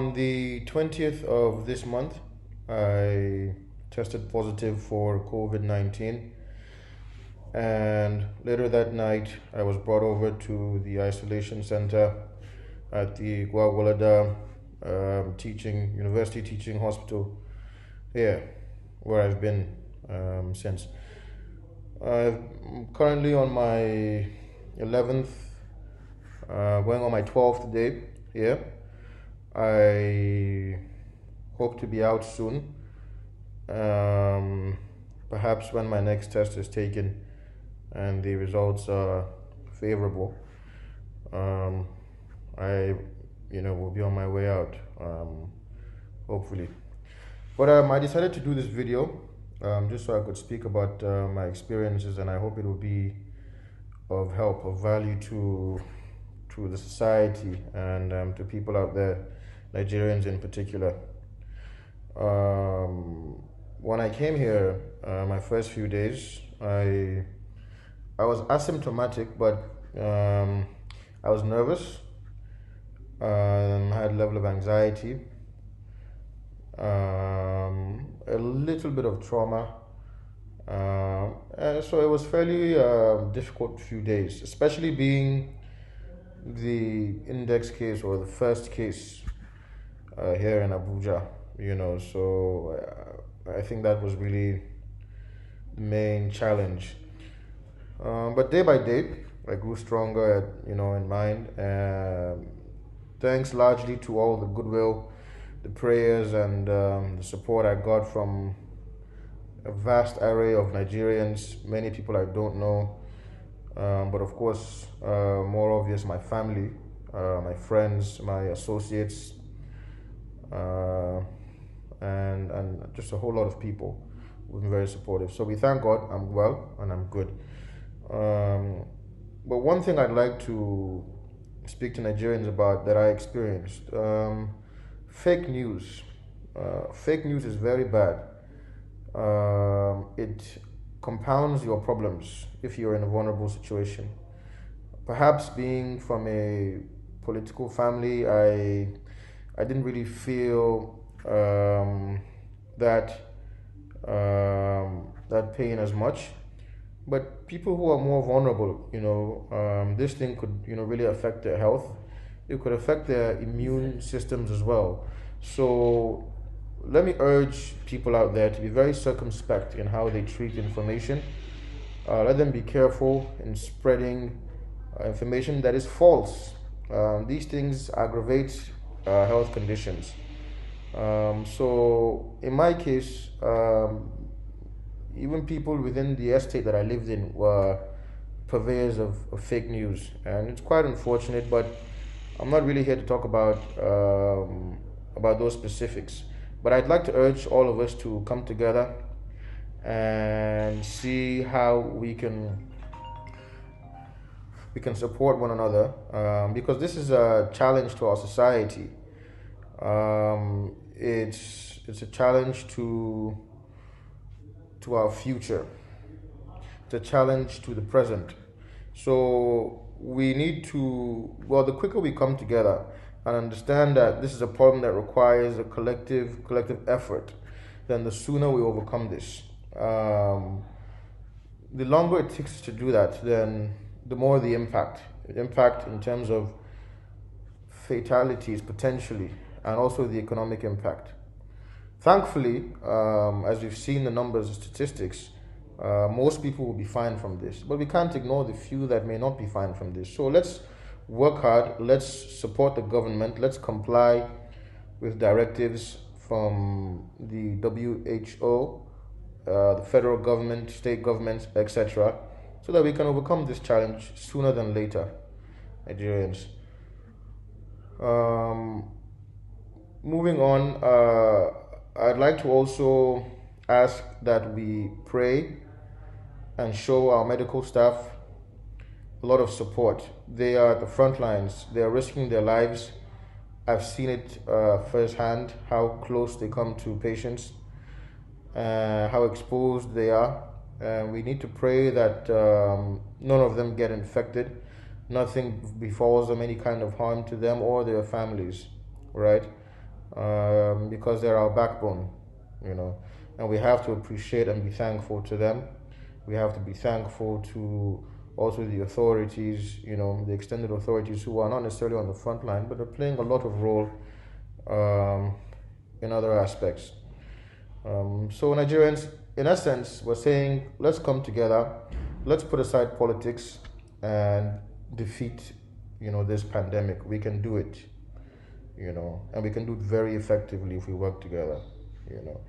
On the 20th of this month, I tested positive for COVID-19, and later that night, I was brought over to the isolation center at the Gwagwalada University Teaching Hospital here, where I've been since. I'm currently on my 11th, going on my 12th day here. I hope to be out soon. Perhaps when my next test is taken and the results are favorable, I, will be on my way out, hopefully. But I decided to do this video just so I could speak about my experiences, and I hope it will be of help, of value to the society and to people out there, Nigerians in particular. When I came here, my first few days, I was asymptomatic, but I was nervous. I had a level of anxiety, a little bit of trauma. And so it was fairly difficult few days, especially being the index case or the first case here in Abuja, so I think that was really the main challenge. But day by day, I grew stronger, in mind. Thanks largely to all the goodwill, the prayers, and the support I got from a vast array of Nigerians, many people I don't know, but of course, more obvious, my family, my friends, my associates, and just a whole lot of people who've been very supportive. So we thank God I'm well and I'm good. But one thing I'd like to speak to Nigerians about that I experienced, fake news. Fake news is very bad. It compounds your problems if you're in a vulnerable situation. Perhaps being from a political family, I didn't really feel that pain as much. But people who are more vulnerable, this thing could, really affect their health. It could affect their immune systems as well. So let me urge people out there to be very circumspect in how they treat information. Let them be careful in spreading information that is false. These things aggravate health conditions. So in my case, even people within the estate that I lived in were purveyors of fake news, and it's quite unfortunate. But I'm not really here to talk about those specifics. But I'd like to urge all of us to come together and see how we can support one another, because this is a challenge to our society. It's a challenge to our future. It's a challenge to the present. So we need to, the quicker we come together and understand that this is a problem that requires a collective effort, then the sooner we overcome this. The longer it takes to do that, then the more the impact in terms of fatalities potentially, and also the economic impact. Thankfully, as we've seen the numbers and statistics, most people will be fine from this, but we can't ignore the few that may not be fine from this. So let's work hard, let's support the government, let's comply with directives from the WHO, the federal government, state governments, etc., so that we can overcome this challenge sooner than later, Nigerians. Moving on, I'd like to also ask that we pray and show our medical staff a lot of support. They are at the front lines. They are risking their lives. I've seen it firsthand, how close they come to patients, how exposed they are. We need to pray that none of them get infected, nothing befalls them, any kind of harm to them or their families, right? because they're our backbone, you know, and we have to appreciate and be thankful to them. We have to be thankful to also the authorities, you know, the extended authorities who are not necessarily on the front line, but are playing a lot of role um, in other aspects. So Nigerians, in essence, were saying, let's come together, let's put aside politics and defeat, you know, this pandemic. We can do it, you know, and we can do it very effectively if we work together, you know.